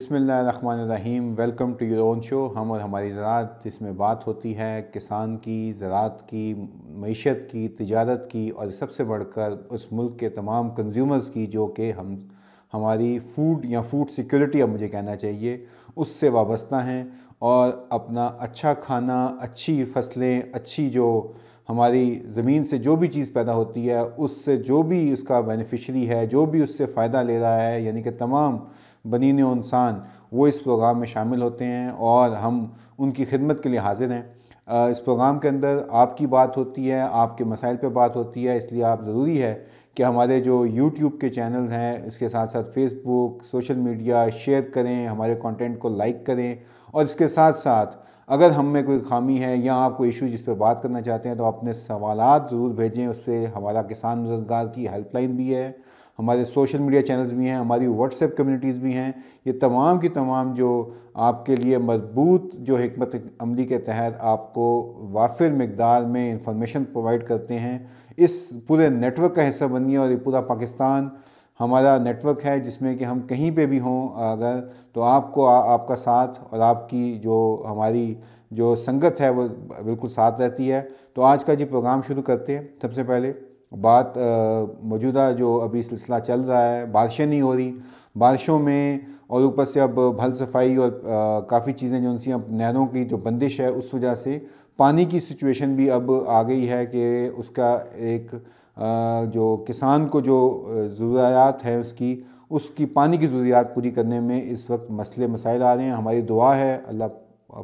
बिस्मिल्लाहिर्रहमानिर्रहीम। Welcome to your own show. हम और हमारी ज़राअत, जिसमें बात होती है किसान की, ज़राअत की, मईशत की, तिजारत की और सबसे बढ़कर उस मुल्क के तमाम कंज्यूमर्स की जो कि हमारी फूड या फूड सिक्योरिटी, अब मुझे कहना चाहिए, उससे वाबस्ता हैं। और अपना अच्छा खाना, अच्छी फसलें, अच्छी जो हमारी ज़मीन से जो भी चीज़ पैदा होती है, उससे जो भी उसका बेनिफिशरी है, जो भी उससे फ़ायदा ले रहा है, यानी कि तमाम बनीन इंसान, वो इस प्रोग्राम में शामिल होते हैं और हम उनकी खिदमत के लिए हाजिर हैं। इस प्रोग्राम के अंदर आपकी बात होती है, आपके मसाइल पे बात होती है, इसलिए आप ज़रूरी है कि हमारे जो यूट्यूब के चैनल हैं, इसके साथ साथ फेसबुक, सोशल मीडिया शेयर करें, हमारे कंटेंट को लाइक करें। और इसके साथ साथ अगर हम में कोई खामी है या आप कोई इशू जिस पर बात करना चाहते हैं तो अपने सवालात ज़रूर भेजें। उस पर हमारा किसान मददगार की हेल्पलाइन भी है, हमारे सोशल मीडिया चैनल्स भी हैं, हमारी व्हाट्सएप कम्युनिटीज़ भी हैं। ये तमाम की तमाम जो आपके लिए मजबूत जो हिकमत अमली के तहत आपको वाफिर मकदार में इंफॉर्मेशन प्रोवाइड करते हैं। इस पूरे नेटवर्क का हिस्सा बनिए और ये पूरा पाकिस्तान हमारा नेटवर्क है, जिसमें कि हम कहीं पे भी हों अगर, तो आपको आपका साथ और आपकी जो हमारी जो संगत है वो बिल्कुल साथ रहती है। तो आज का जी प्रोग्राम शुरू करते हैं। सबसे पहले बात मौजूदा जो अभी सिलसिला चल रहा है, बारिशें नहीं हो रही, बारिशों में और ऊपर से अब भल सफाई और काफ़ी चीज़ें जो उनसी अब नहरों की जो बंदिश है, उस वजह से पानी की सिचुएशन भी अब आ गई है कि उसका एक जो किसान को जो ज़रूरियात है उसकी पानी की ज़रूरियात पूरी करने में इस वक्त मसले मसाइल आ रहे हैं। हमारी दुआ है अल्लाह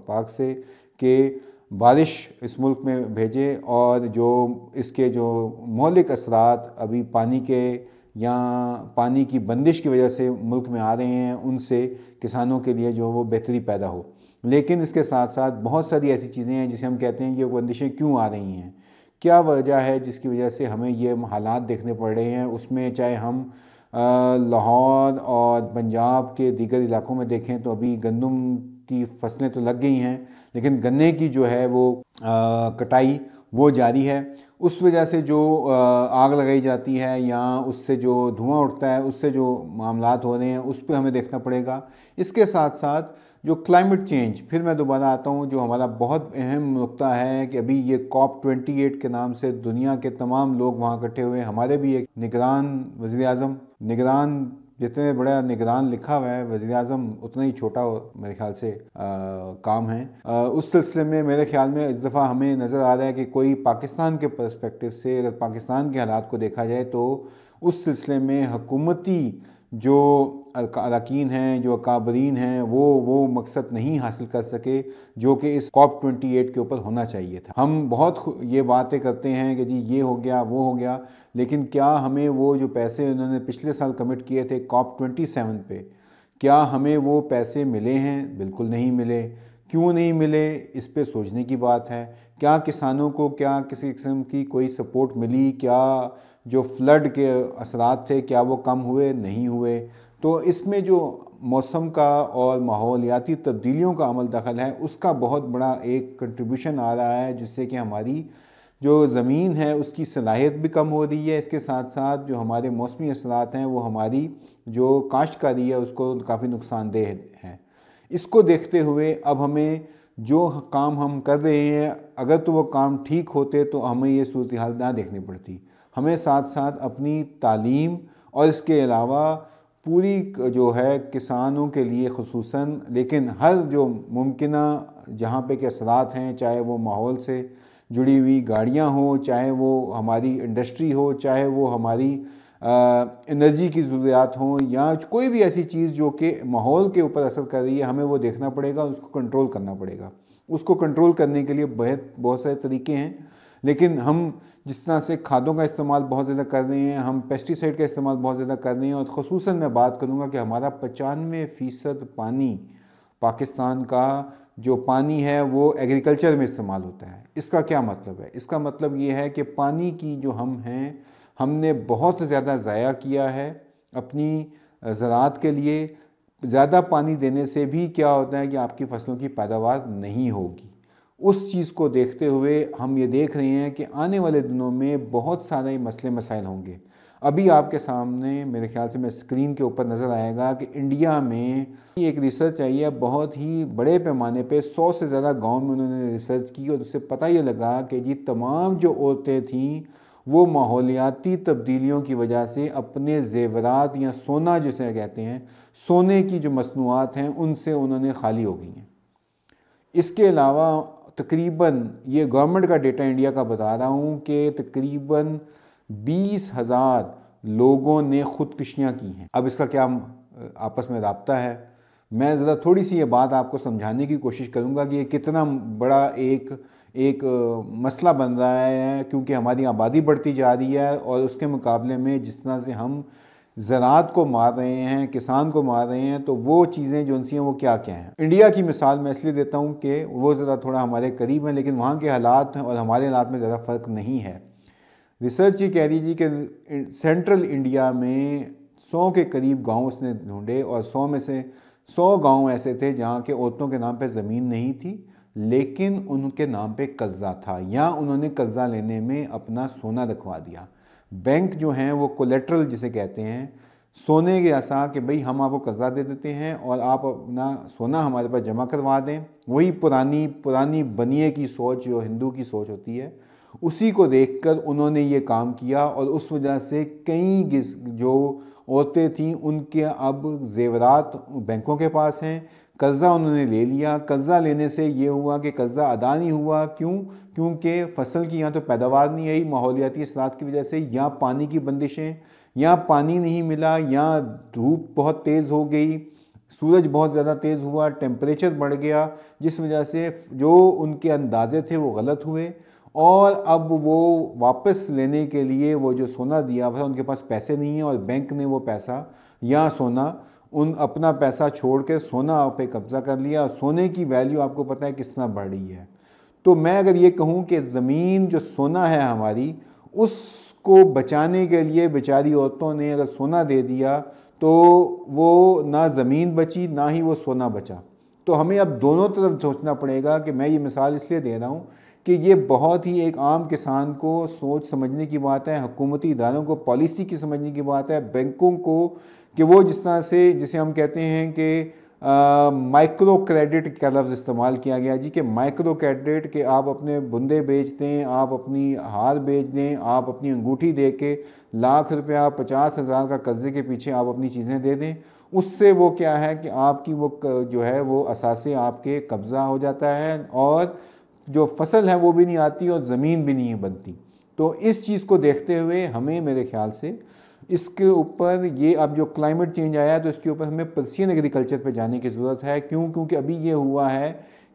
पाक से कि बारिश इस मुल्क में भेजे और जो इसके जो मौलिक असरात अभी पानी के या पानी की बंदिश की वजह से मुल्क में आ रहे हैं, उनसे किसानों के लिए जो वो बेहतरी पैदा हो। लेकिन इसके साथ साथ बहुत सारी ऐसी चीज़ें हैं जिसे हम कहते हैं कि वो बंदिशें क्यों आ रही हैं, क्या वजह है जिसकी वजह से हमें ये हालात देखने पड़ रहे हैं। उसमें चाहे हम लाहौर और पंजाब के दीगर इलाकों में देखें तो अभी गंदम की फसलें तो लग गई हैं, लेकिन गन्ने की जो है वो कटाई वो जारी है। उस वजह से जो आग लगाई जाती है या उससे जो धुआं उठता है, उससे जो मामलात हो रहे हैं, उस पर हमें देखना पड़ेगा। इसके साथ साथ जो क्लाइमेट चेंज, फिर मैं दोबारा आता हूँ, जो हमारा बहुत अहम नुक्ता है कि अभी ये COP28 के नाम से दुनिया के तमाम लोग वहाँ इकट्ठे हुए हैं। हमारे भी एक निगरान वज़ीर आज़म, निगरान जितने बड़ा निगरान लिखा हुआ है, वज़ीर आज़म उतना ही छोटा मेरे ख्याल से काम है। उस सिलसिले में मेरे ख्याल में इस दफ़ा हमें नज़र आ रहा है कि कोई पाकिस्तान के पर्सपेक्टिव से अगर पाकिस्तान के हालात को देखा जाए तो उस सिलसिले में हुकूमती जो अरकान हैं, जो अकाबरीन हैं, वो मकसद नहीं हासिल कर सके जो कि इस COP28 के ऊपर होना चाहिए था। हम बहुत ये बातें करते हैं कि जी ये हो गया, वो हो गया, लेकिन क्या हमें वो जो पैसे उन्होंने पिछले साल कमिट किए थे COP27 पे, क्या हमें वो पैसे मिले हैं? बिल्कुल नहीं मिले। क्यों नहीं मिले, इस पे सोचने की बात है। क्या किसानों को क्या किसी किस्म की कोई सपोर्ट मिली? क्या जो फ्लड के असरात थे क्या वो कम हुए? नहीं हुए। तो इसमें जो मौसम का और माहौलियाती तब्दीलियों का अमल दखल है, उसका बहुत बड़ा एक कंट्रीब्यूशन आ रहा है, जिससे कि हमारी जो ज़मीन है उसकी सलाहियत भी कम हो रही है। इसके साथ साथ जो हमारे मौसमी असरात हैं वो हमारी जो काश्तकारी है उसको काफ़ी नुकसानदेह हैं। इसको देखते हुए अब हमें जो काम हम कर रहे हैं, अगर तो वो काम ठीक होते तो हमें ये सूरत हाल ना देखनी पड़ती। हमें साथ साथ अपनी तालीम और इसके अलावा पूरी जो है किसानों के लिए ख़ुसूसन, लेकिन हर जो मुमकिना जहाँ पे के असरात हैं, चाहे वो माहौल से जुड़ी हुई गाड़ियाँ हो, चाहे वो हमारी इंडस्ट्री हो, चाहे वो हमारी एनर्जी की ज़रूरियात हों, या कोई भी ऐसी चीज़ जो कि माहौल के ऊपर असर कर रही है, हमें वो देखना पड़ेगा, उसको कंट्रोल करना पड़ेगा। उसको कंट्रोल करने के लिए बहुत सारे तरीके हैं, लेकिन हम जिस तरह से खादों का इस्तेमाल बहुत ज़्यादा कर रहे हैं, हम पेस्टिसाइड का इस्तेमाल बहुत ज़्यादा कर रहे हैं, और ख़ुसूसन मैं बात करूँगा कि हमारा 95% पानी, पाकिस्तान का जो पानी है वो एग्रीकल्चर में इस्तेमाल होता है। इसका क्या मतलब है? इसका मतलब ये है कि पानी की जो हम हैं, हमने बहुत ज़्यादा ज़ाया किया है अपनी ज़राअत के लिए। ज़्यादा पानी देने से भी क्या होता है कि आपकी फसलों की पैदावार नहीं होगी। उस चीज़ को देखते हुए हम ये देख रहे हैं कि आने वाले दिनों में बहुत सारे मसले मसाइल होंगे। अभी आपके सामने मेरे ख्याल से मैं स्क्रीन के ऊपर नज़र आएगा कि इंडिया में एक रिसर्च आई है, बहुत ही बड़े पैमाने पे 100 से ज़्यादा गांव में उन्होंने रिसर्च की और उससे पता ये लगा कि जी तमाम जो औरतें थीं वो माहौलियाती तब्दीलियों की वजह से अपने ज़ेवरात या सोना जिसे कहते हैं, सोने की जो मसनूआत हैं उनसे उन्होंने खाली हो गई हैं। इसके अलावा तकरीबन, ये गवर्नमेंट का डेटा इंडिया का बता रहा हूँ कि तकरीबन 20,000 लोगों ने ख़ुदकुशियाँ की हैं। अब इसका क्या आपस में राब्ता है, मैं ज़रा थोड़ी सी ये बात आपको समझाने की कोशिश करूँगा कि ये कितना बड़ा एक मसला बन रहा है, क्योंकि हमारी आबादी बढ़ती जा रही है और उसके मुकाबले में जिस तरह से हम ज़राअत को मार रहे हैं, किसान को मार रहे हैं, तो वो चीज़ें जो उनसी हैं वो क्या क्या हैं। इंडिया की मिसाल मैं इसलिए देता हूँ कि वो ज़रा थोड़ा हमारे करीब है, लेकिन वहाँ के हालात और हमारे हालात में ज़्यादा फ़र्क नहीं है। रिसर्च ये कह रही थी कि सेंट्रल इंडिया में 100 के करीब गांव उसने ढूंढे और 100 में से 100 गांव ऐसे थे जहां के औरतों के नाम पे ज़मीन नहीं थी, लेकिन उनके नाम पे कर्जा था या उन्होंने कर्जा लेने में अपना सोना रखवा दिया। बैंक जो हैं वो कोलेट्रल जिसे कहते हैं, सोने के ऐसा कि भाई हम आपको कर्जा दे देते हैं और आप अपना सोना हमारे पास जमा करवा दें। वही पुरानी बनिए की सोच जो हिंदू की सोच होती है, उसी को देखकर उन्होंने ये काम किया और उस वजह से कई जो औरतें थीं उनके अब ज़ेवरात बैंकों के पास हैं, कर्ज़ा उन्होंने ले लिया। कर्ज़ा लेने से ये हुआ कि कर्ज़ा अदा नहीं हुआ, क्योंकि फसल की यहाँ तो पैदावार नहीं आई माहौलियाती असरात की वजह से, या पानी की बंदिशें, या पानी नहीं मिला, या धूप बहुत तेज़ हो गई, सूरज बहुत ज़्यादा तेज़ हुआ, टेम्परेचर बढ़ गया, जिस वजह से जो उनके अंदाजे थे वो गलत हुए और अब वो वापस लेने के लिए वो जो सोना दिया हुआ था उनके पास पैसे नहीं है और बैंक ने वो पैसा या सोना अपना पैसा छोड़ के सोना पे कब्ज़ा कर लिया। सोने की वैल्यू आपको पता है किस तरह बढ़ रही है। तो मैं अगर ये कहूँ कि ज़मीन जो सोना है हमारी, उसको बचाने के लिए बेचारी औरतों ने अगर सोना दे दिया तो वो ना ज़मीन बची ना ही वो सोना बचा। तो हमें अब दोनों तरफ सोचना पड़ेगा कि मैं ये मिसाल इसलिए दे रहा हूँ कि ये बहुत ही एक आम किसान को सोच समझने की बात है, हुकूमती इदारों को पॉलिसी की समझने की बात है, बैंकों को कि वो जिस तरह से जिसे हम कहते हैं कि माइक्रो क्रेडिट का लफ्ज़ इस्तेमाल किया गया जी, कि माइक्रो क्रेडिट के आप अपने बुंदे बेच दें, आप अपनी हार बेच दें, आप अपनी अंगूठी दे के लाख रुपया 50,000 का कर्जे के पीछे आप अपनी चीज़ें दे दें। उससे वो क्या है कि आपकी वो जो है वो असासे आपके कब्ज़ा हो जाता है और जो फसल है वो भी नहीं आती और ज़मीन भी नहीं बनती। तो इस चीज़ को देखते हुए हमें मेरे ख्याल से इसके ऊपर ये अब जो क्लाइमेट चेंज आया है तो इसके ऊपर हमें प्रिसीजन एग्रीकल्चर पे जाने की ज़रूरत है। क्योंकि अभी ये हुआ है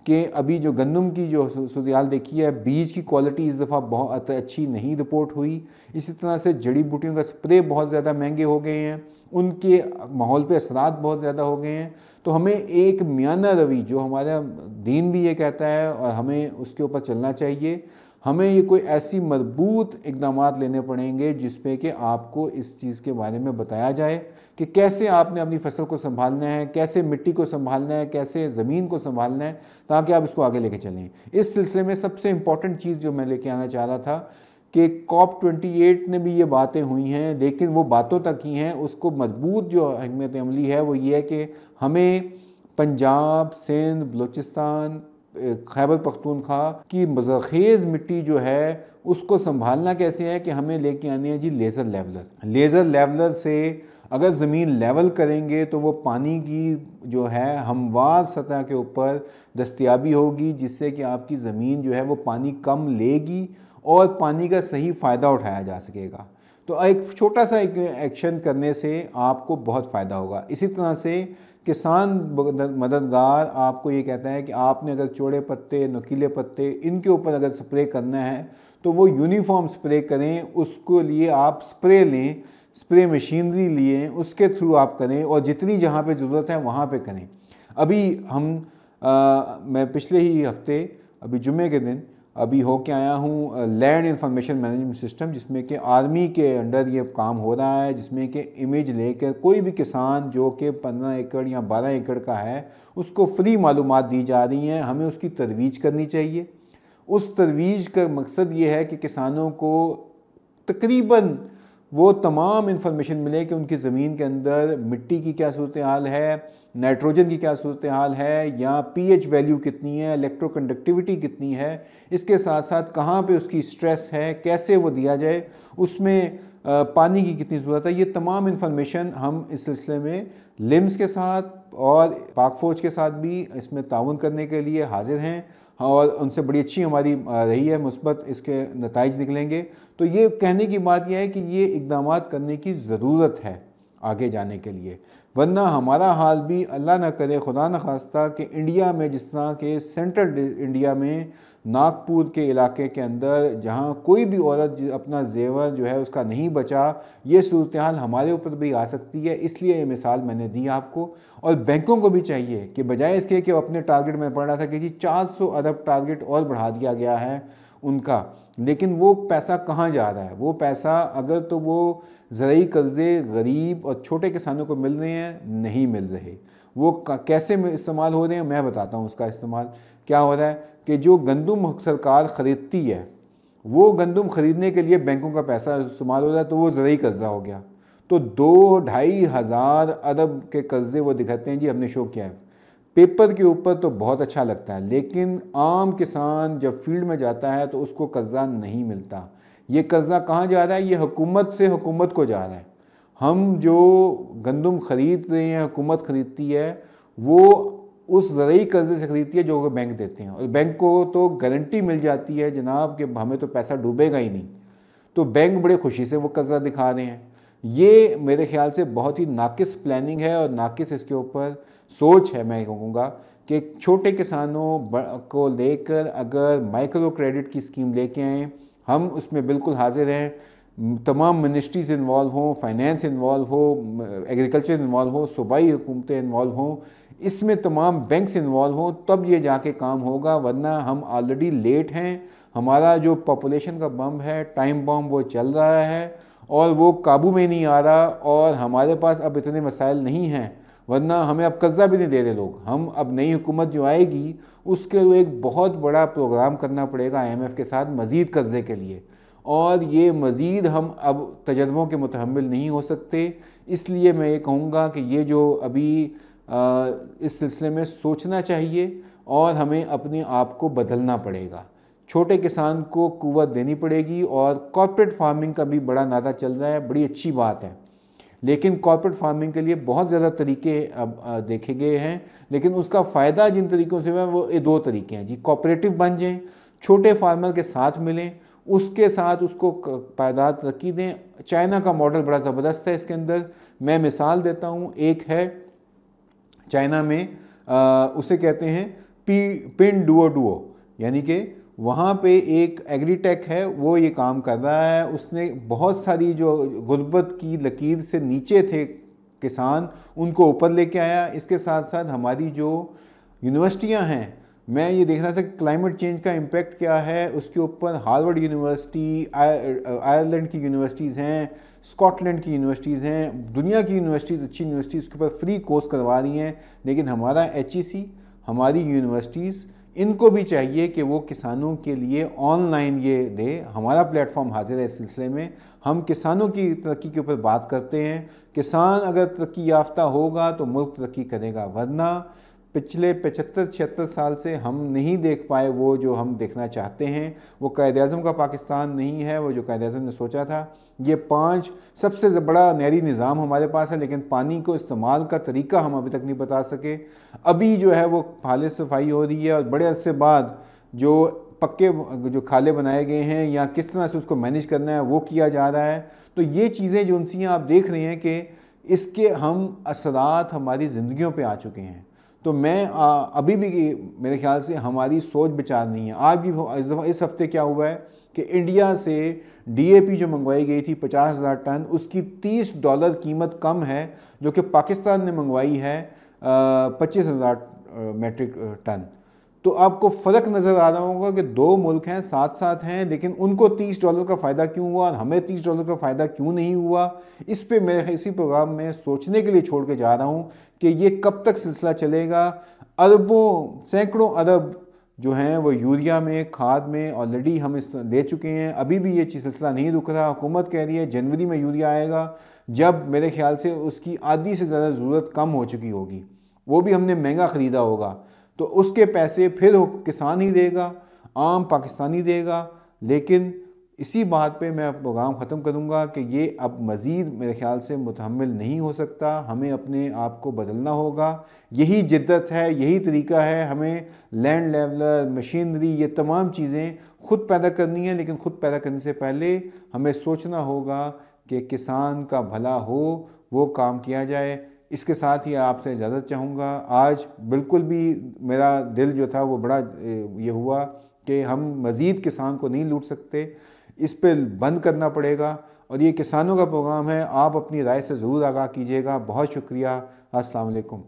कि अभी जो गंदम की जो सूरत देखी है, बीज की क्वालिटी इस दफ़ा बहुत अच्छी नहीं रिपोर्ट हुई। इसी तरह से जड़ी बूटियों का स्प्रे बहुत ज़्यादा महंगे हो गए हैं, उनके माहौल पे असरात बहुत ज़्यादा हो गए हैं। तो हमें एक मियाना रवि जो हमारा दीन भी ये कहता है और हमें उसके ऊपर चलना चाहिए। हमें ये कोई ऐसी मजबूत इकदाम लेने पड़ेंगे जिसपे कि आपको इस चीज़ के बारे में बताया जाए कि कैसे आपने अपनी फसल को संभालना है, कैसे मिट्टी को संभालना है, कैसे ज़मीन को संभालना है, ताकि आप इसको आगे लेके चलें। इस सिलसिले में सबसे इम्पॉर्टेंट चीज़ जो मैं लेके आना चाह रहा था कि COP28 ने भी ये बातें हुई हैं, लेकिन वो बातों तक ही हैं। उसको मजबूत जो हिकमत अमली है वो ये है कि हमें पंजाब, सिंध, बलूचिस्तान, खैबर पख्तूनख्वा की ज़रख़ेज़ मिट्टी जो है उसको संभालना कैसे है कि हमें लेके आने हैं जी लेज़र लेवलर। लेज़र लेवलर से अगर ज़मीन लेवल करेंगे तो वो पानी की जो है हमवार सतह के ऊपर दस्तयाबी होगी, जिससे कि आपकी ज़मीन जो है वो पानी कम लेगी और पानी का सही फ़ायदा उठाया जा सकेगा। तो एक छोटा सा एक एक्शन करने से आपको बहुत फ़ायदा होगा। इसी तरह से किसान मददगार आपको ये कहता है कि आपने अगर चौड़े पत्ते, नुकीले पत्ते, इनके ऊपर अगर स्प्रे करना है तो वो यूनिफॉर्म स्प्रे करें। उसको लिए आप स्प्रे लें, स्प्रे मशीनरी लिए, उसके थ्रू आप करें और जितनी जहाँ पे ज़रूरत है वहाँ पे करें। अभी मैं पिछले ही हफ्ते अभी जुमे के दिन अभी होके आया हूँ लैंड इंफॉर्मेशन मैनेजमेंट सिस्टम, जिसमें कि आर्मी के अंडर ये काम हो रहा है, जिसमें कि इमेज लेकर कोई भी किसान जो कि 15 एकड़ या 12 एकड़ का है उसको फ्री मालूमात दी जा रही हैं। हमें उसकी तरवीज करनी चाहिए। उस तरवीज का मकसद ये है कि किसानों को तकरीबन वो तमाम इन्फॉर्मेशन मिले कि उनकी ज़मीन के अंदर मिट्टी की क्या सूरत हाल है, नाइट्रोजन की क्या सूरत हाल है, या पीएच वैल्यू कितनी है, इलेक्ट्रोकंडक्टिविटी कितनी है, इसके साथ साथ कहाँ पे उसकी स्ट्रेस है, कैसे वो दिया जाए, उसमें पानी की कितनी ज़रूरत है। ये तमाम इन्फॉर्मेशन हम इस सिलसिले में लिम्स के साथ और पाक फ़ौज के साथ भी इसमें ताउन करने के लिए हाजिर हैं और उनसे बड़ी अच्छी हमारी रही है, मुस्बत इसके नताइज निकलेंगे। तो ये कहने की बात यह है कि ये इक़दाम करने की ज़रूरत है आगे जाने के लिए, वरना हमारा हाल भी अल्लाह ना करे, खुदा न खास्ता, कि इंडिया में जिस तरह के सेंट्रल इंडिया में नागपुर के इलाके के अंदर जहाँ कोई भी औरत अपना जेवर जो है उसका नहीं बचा, ये सूरत हाल हमारे ऊपर भी आ सकती है। इसलिए ये मिसाल मैंने दी आपको। और बैंकों को भी चाहिए कि बजाय इसके कि अपने टारगेट में पढ़ रहा था कि जी 400 अरब टारगेट और बढ़ा दिया गया है उनका, लेकिन वो पैसा कहाँ जा रहा है? वो पैसा अगर तो वो ज़रूरी कर्ज़े गरीब और छोटे किसानों को मिल रहे हैं, नहीं मिल रहे। वो कैसे इस्तेमाल हो रहे हैं, मैं बताता हूँ उसका इस्तेमाल क्या हो रहा है। कि जो गंदम सरकार ख़रीदती है, वो गंदम ख़रीदने के लिए बैंकों का पैसा इस्तेमाल हो रहा है, तो वो ज़रूरी कर्ज़ा हो गया। तो 2-2.5 हज़ार अरब के कर्ज़े वो दिखाते हैं जी हमने शो किया है। पेपर के ऊपर तो बहुत अच्छा लगता है, लेकिन आम किसान जब फील्ड में जाता है तो उसको कर्ज़ा नहीं मिलता। ये कर्ज़ा कहाँ जा रहा है? ये हुकूमत से हुकूमत को जा रहा है। हम जो गंदम ख़रीद रहे हैं, हुकूमत ख़रीदती है, वो उस ज़रूरी कर्ज़े से ख़रीदती है जो बैंक देते हैं, और बैंक को तो गारंटी मिल जाती है जनाब कि हमें तो पैसा डूबेगा ही नहीं, तो बैंक बड़े खुशी से वो कर्ज़ा दिखा रहे हैं। ये मेरे ख्याल से बहुत ही नाकिस प्लानिंग है और नाकिस इसके ऊपर सोच है। मैं कहूँगा कि छोटे किसानों को लेकर अगर माइक्रो क्रेडिट की स्कीम लेके आएँ, हम उसमें बिल्कुल हाजिर हैं। तमाम मिनिस्ट्रीज इन्वॉल्व हों, फाइनेंस इन्वॉल्व हो, एग्रीकल्चर इन्वॉल्व हो, सूबाई हुकूमतें इन्वॉल्व हों, इसमें तमाम बैंक्स इन्वॉल्व हों, तब ये जाके काम होगा। वरना हम ऑलरेडी लेट हैं। हमारा जो पॉपुलेशन का बम है, टाइम बम, वो चल रहा है और वो काबू में नहीं आ रहा, और हमारे पास अब इतने मसाइल नहीं हैं, वरना हमें अब कर्ज़ा भी नहीं दे रहे लोग। हम अब नई हुकूमत जो आएगी उसके लिए एक बहुत बड़ा प्रोग्राम करना पड़ेगा IMF के साथ मज़ीद कर्ज़े के लिए, और ये मज़ीद हम अब तजर्बों के मुतहम्मिल नहीं हो सकते। इसलिए मैं ये कहूँगा कि ये जो अभी इस सिलसिले में सोचना चाहिए और हमें अपने आप को बदलना पड़ेगा। छोटे किसान को कुव्वत देनी पड़ेगी, और कॉर्पोरेट फार्मिंग का भी बड़ा नारा चल रहा है, बड़ी अच्छी बात है, लेकिन कॉर्पोरेट फार्मिंग के लिए बहुत ज़्यादा तरीके अब देखे गए हैं, लेकिन उसका फ़ायदा जिन तरीक़ों से है वो ये 2 तरीके हैं जी। कोऑपरेटिव बन जाएं, छोटे फार्मर के साथ मिलें, उसके साथ उसको पायदार तरक्की दें। चाइना का मॉडल बड़ा ज़बरदस्त है इसके अंदर। मैं मिसाल देता हूँ, एक है चाइना में उसे कहते हैं पिन डुओ, यानी कि वहाँ पे एक एग्रीटेक है, वो ये काम कर रहा है। उसने बहुत सारी जो गुर्बत की लकीर से नीचे थे किसान, उनको ऊपर लेके आया। इसके साथ साथ हमारी जो यूनिवर्सिटियाँ हैं, मैं ये देख रहा था कि क्लाइमेट चेंज का इम्पेक्ट क्या है उसके ऊपर। हार्वर्ड यूनिवर्सिटी, आयरलैंड की यूनिवर्सिटीज़ हैं, स्कॉटलैंड की यूनिवर्सिटीज़ हैं, दुनिया की यूनिवर्सिटीज़, अच्छी यूनिवर्सिटीज़ के ऊपर फ्री कोर्स करवा रही हैं। लेकिन हमारा HEC, हमारी यूनिवर्सिटीज़, इनको भी चाहिए कि वो किसानों के लिए ऑनलाइन ये दे। हमारा प्लेटफॉर्म हाजिर है इस सिलसिले में। हम किसानों की तरक्की के ऊपर बात करते हैं। किसान अगर तरक्की याफ्ता होगा तो मुल्क तरक्की करेगा, वरना पिछले 75-76 साल से हम नहीं देख पाए वो जो हम देखना चाहते हैं। वो कायद-ए-आज़म का पाकिस्तान नहीं है, वो जो कायद-ए-आज़म ने सोचा था। ये 5 सबसे बड़ा नहरी निज़ाम हमारे पास है, लेकिन पानी को इस्तेमाल का तरीका हम अभी तक नहीं बता सके। अभी जो है वो खाले सफाई हो रही है, और बड़े अरसे बाद जो पक्के जो खाले बनाए गए हैं या किस तरह से उसको मैनेज करना है वो किया जा रहा है। तो ये चीज़ें जो उनसी आप देख रहे हैं कि इसके हम असरात हमारी ज़िंदगियों पे आ चुके हैं। तो मैं अभी भी मेरे ख्याल से हमारी सोच विचार नहीं है। आज भी इस हफ्ते क्या हुआ है कि इंडिया से DAP जो मंगवाई गई थी 50,000 टन, उसकी $30 कीमत कम है, जो कि पाकिस्तान ने मंगवाई है 25,000 मेट्रिक टन। तो आपको फ़र्क नज़र आ रहा होगा कि 2 मुल्क हैं, साथ साथ हैं, लेकिन उनको $30 का फ़ायदा क्यों हुआ और हमें $30 का फ़ायदा क्यों नहीं हुआ। इस पे मैं इसी प्रोग्राम में सोचने के लिए छोड़ के जा रहा हूँ कि ये कब तक सिलसिला चलेगा। अरबों, सैकड़ों अरब जो हैं वो यूरिया में, खाद में ऑलरेडी हम इस ले चुके हैं। अभी भी ये चीज़ सिलसिला नहीं रुक रहा। हुकूमत कह रही है जनवरी में यूरिया आएगा, जब मेरे ख्याल से उसकी आधी से ज़्यादा ज़रूरत कम हो चुकी होगी, वो भी हमने महंगा ख़रीदा होगा, तो उसके पैसे फिर किसान ही देगा, आम पाकिस्तानी देगा। लेकिन इसी बात पे मैं प्रोग्राम ख़त्म करूँगा कि ये अब मज़ीद मेरे ख़्याल से मुतहम्मिल नहीं हो सकता। हमें अपने आप को बदलना होगा। यही जिद्दत है, यही तरीका है। हमें लैंड लेवलर, मशीनरी, ये तमाम चीज़ें ख़ुद पैदा करनी है, लेकिन ख़ुद पैदा करने से पहले हमें सोचना होगा कि किसान का भला हो, वो काम किया जाए। इसके साथ ही आपसे इजाज़त चाहूँगा। आज बिल्कुल भी मेरा दिल जो था वो बड़ा ये हुआ कि हम मज़ीद किसान को नहीं लूट सकते, इस पे बंद करना पड़ेगा। और ये किसानों का प्रोग्राम है, आप अपनी राय से ज़रूर आगाह कीजिएगा। बहुत शुक्रिया। अस्सलाम वालेकुम।